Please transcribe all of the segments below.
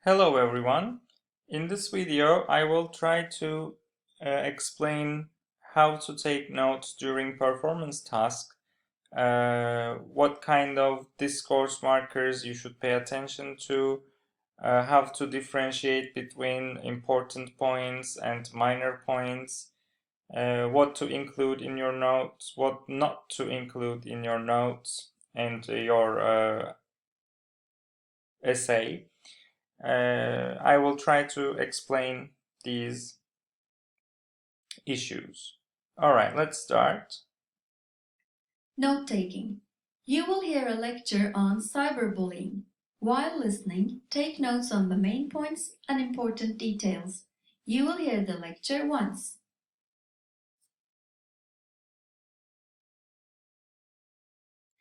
Hello everyone. In this video I will try to explain how to take notes during performance task, what kind of discourse markers you should pay attention to, how to differentiate between important points and minor points, what to include in your notes, what not to include in your notes and your essay. I will try to explain these issues. Alright, let's start. Note-taking. You will hear a lecture on cyberbullying. While listening, take notes on the main points and important details. You will hear the lecture once.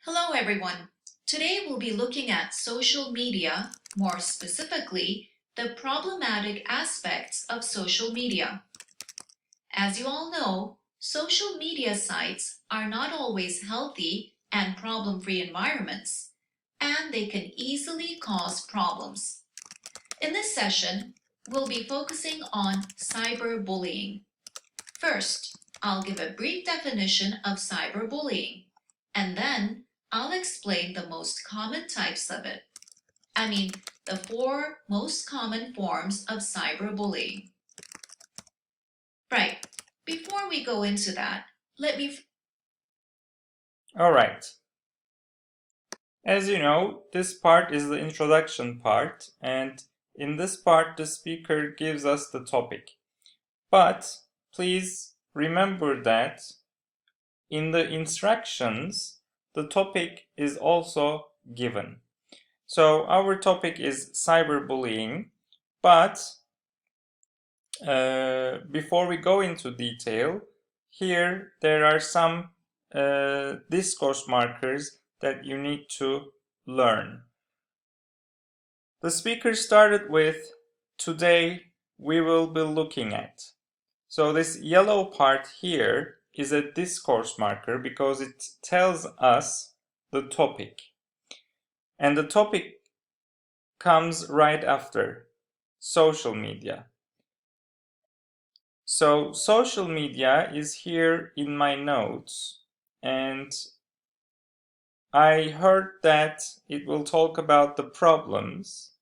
Hello everyone. Today we'll be looking at social media, more specifically, the problematic aspects of social media. As you all know, social media sites are not always healthy and problem-free environments, and they can easily cause problems. In this session, we'll be focusing on cyberbullying. First, I'll give a brief definition of cyberbullying, and then I'll explain the most common types of it. The 4 most common forms of cyberbullying. Right, before we go into that, Alright. As you know, this part is the introduction part, and in this part the speaker gives us the topic. But please remember that in the instructions, the topic is also given. So our topic is cyberbullying, but before we go into detail, here there are some discourse markers that you need to learn. The speaker started with, today we will be looking at. So this yellow part here is a discourse marker because it tells us the topic. And the topic comes right after social media. So social media is here in my notes, and I heard that it will talk about the problems,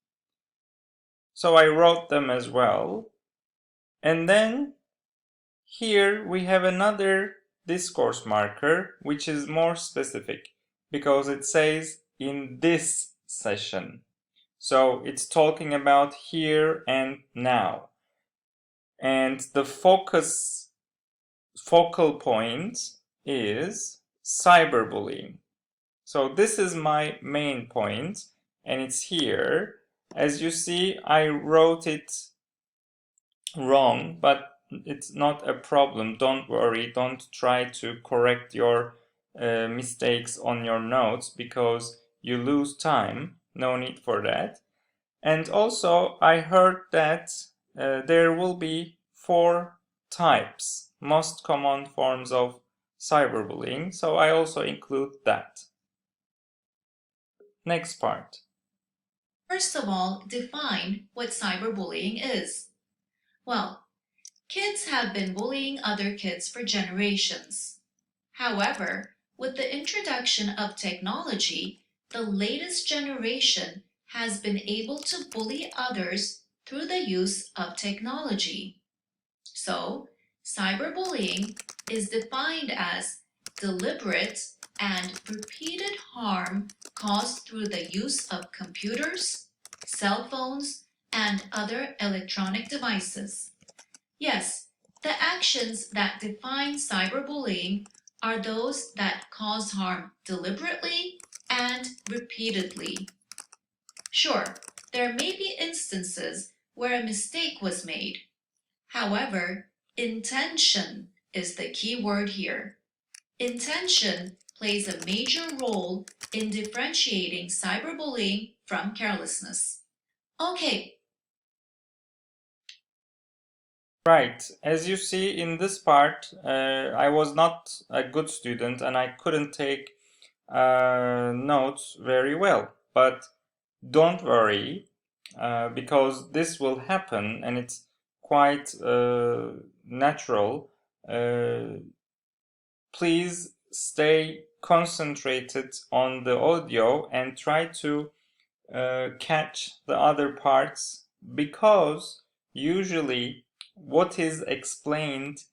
so I wrote them as well. And then here we have another discourse marker which is more specific because it says in this session. So it's talking about here and now. And the focal point is cyberbullying. So this is my main point, and it's here. As you see, I wrote it wrong, but it's not a problem. Don't worry. Don't try to correct your mistakes on your notes because you lose time. No need for that. And also, I heard that there will be 4 types, most common forms of cyberbullying, so I also include that. Next part. First of all, define what cyberbullying is. Well, kids have been bullying other kids for generations. However, with the introduction of technology, the latest generation has been able to bully others through the use of technology. So, cyberbullying is defined as deliberate and repeated harm caused through the use of computers, cell phones, and other electronic devices. Yes, the actions that define cyberbullying are those that cause harm deliberately and repeatedly. Sure, there may be instances where a mistake was made. However, intention is the key word here. Intention plays a major role in differentiating cyberbullying from carelessness. Okay. Right, as you see in this part, I was not a good student and I couldn't take notes very well, but don't worry, because this will happen and it's quite natural. Please stay concentrated on the audio and try to catch the other parts, because usually what is explained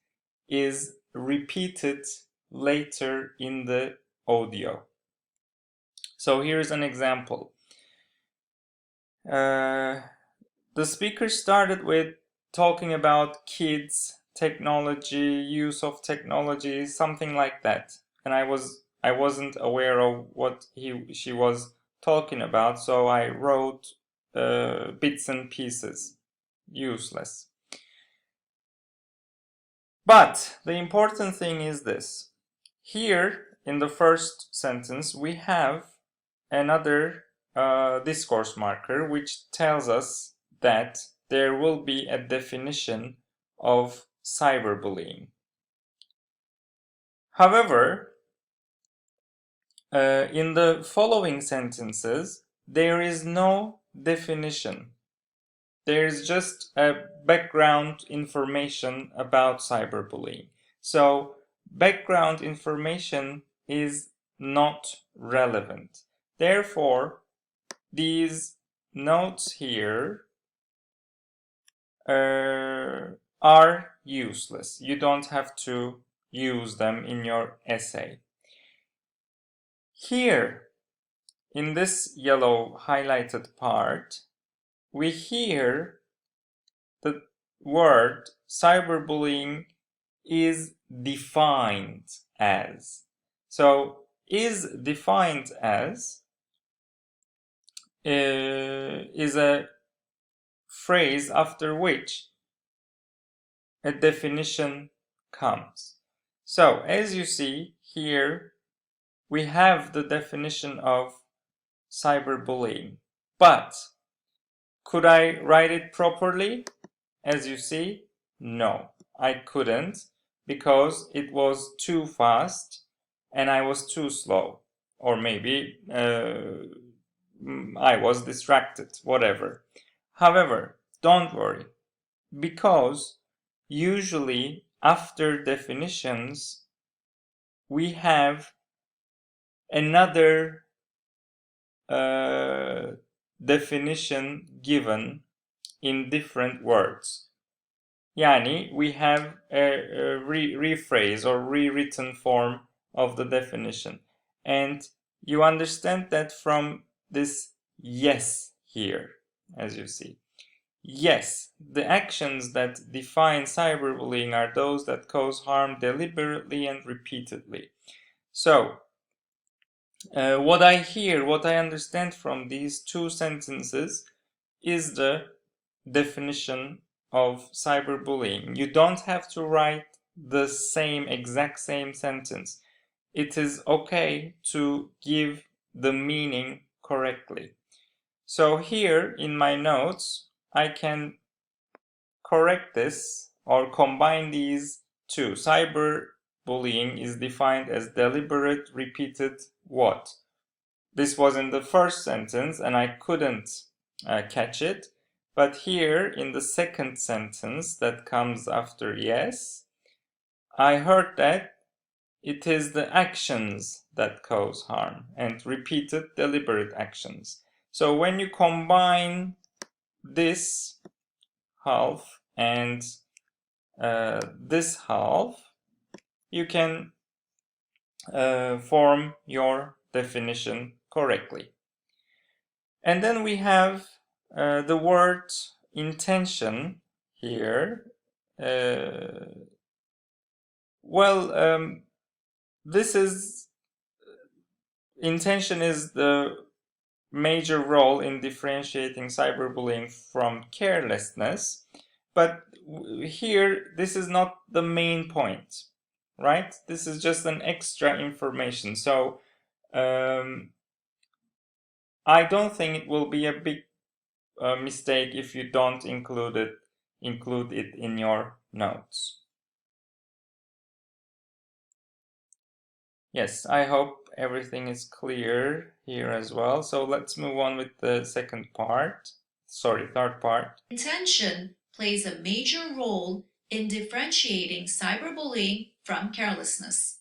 is repeated later in the audio. So here's an example. The speaker started with talking about kids, technology, use of technology, something like that. And I wasn't aware of what she was talking about, so I wrote bits and pieces. Useless. But the important thing is this. Here in the first sentence we have another discourse marker which tells us that there will be a definition of cyberbullying. However, in the following sentences, there is no definition. There is just a background information about cyberbullying. So, background information is not relevant. Therefore, these notes here are useless. You don't have to use them in your essay. Here, in this yellow highlighted part, we hear the word cyberbullying is defined as. So, is defined as is a phrase after which a definition comes. So, as you see here, we have the definition of cyberbullying. But could I write it properly? As you see, no, I couldn't, because it was too fast and I was too slow. Or maybe I was distracted, whatever. However, don't worry, because usually after definitions we have another definition given in different words. Yani we have a rephrase or rewritten form of the definition. And you understand that from this yes here, as you see. Yes, the actions that define cyberbullying are those that cause harm deliberately and repeatedly. So, what I hear, what I understand from these two sentences is the definition of cyberbullying. You don't have to write the exact same sentence. It is okay to give the meaning correctly. So here in my notes, I can correct this or combine these two. Cyberbullying is defined as deliberate, repeated what? This was in the first sentence and I couldn't catch it. But here in the second sentence that comes after yes, I heard that it is the actions that cause harm and repeated deliberate actions. So when you combine this half and this half, you can form your definition correctly. And then we have the word intention here. This is intention is the major role in differentiating cyberbullying from carelessness, but here this is not the main point, right? This is just an extra information. So I don't think it will be a big mistake if you don't include it in your notes. Yes, I hope everything is clear here as well. So let's move on with the second part. third part. Intention plays a major role in differentiating cyberbullying from carelessness.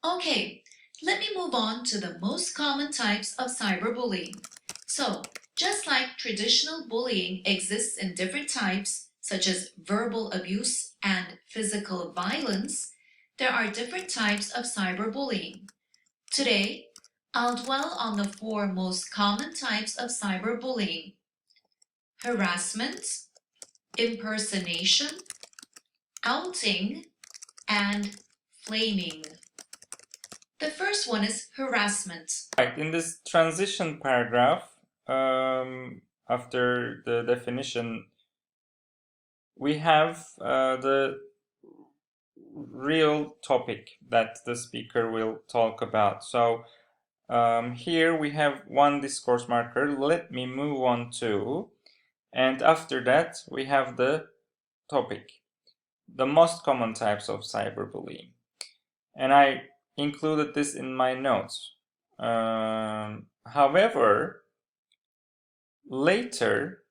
Okay, let me move on to the most common types of cyberbullying. So, just like traditional bullying exists in different types, such as verbal abuse and physical violence, there are different types of cyberbullying. Today, I'll dwell on the 4 most common types of cyberbullying: harassment, impersonation, outing, and flaming. The first one is harassment. Right, in this transition paragraph, after the definition, we have the real topic that the speaker will talk about. So here we have one discourse marker. Let me move on to, and after that we have the topic, the most common types of cyberbullying. And I included this in my notes. However, later,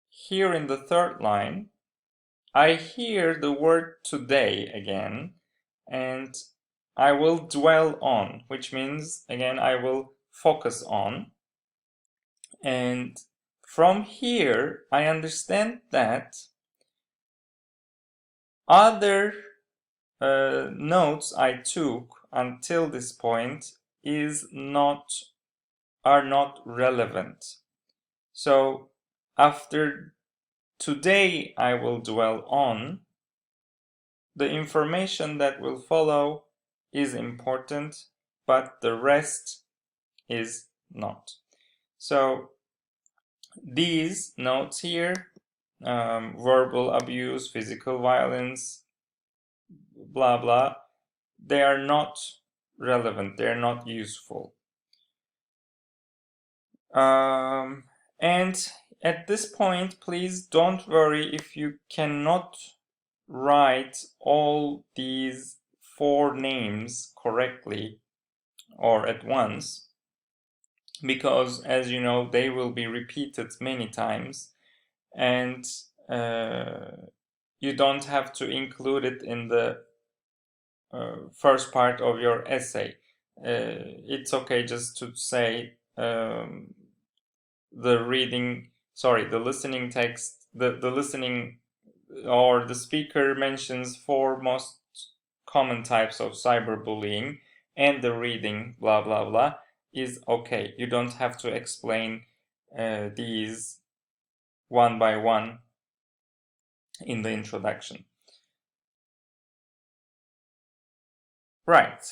here in the third line, I hear the word today again, and I will dwell on, which means, again, I will focus on. And from here, I understand that other notes I took until this point are not relevant. So after today I will dwell on, the information that will follow is important, but the rest is not. So these notes here, verbal abuse, physical violence, blah blah, they are not relevant, they are not useful. And at this point, please don't worry if you cannot write all these 4 names correctly or at once, because as you know, they will be repeated many times, and you don't have to include it in the first part of your essay. It's okay just to say the listening text, the listening or the speaker mentions 4 most common types of cyberbullying, and the reading blah blah blah is okay. You don't have to explain these one by one in the introduction. Right.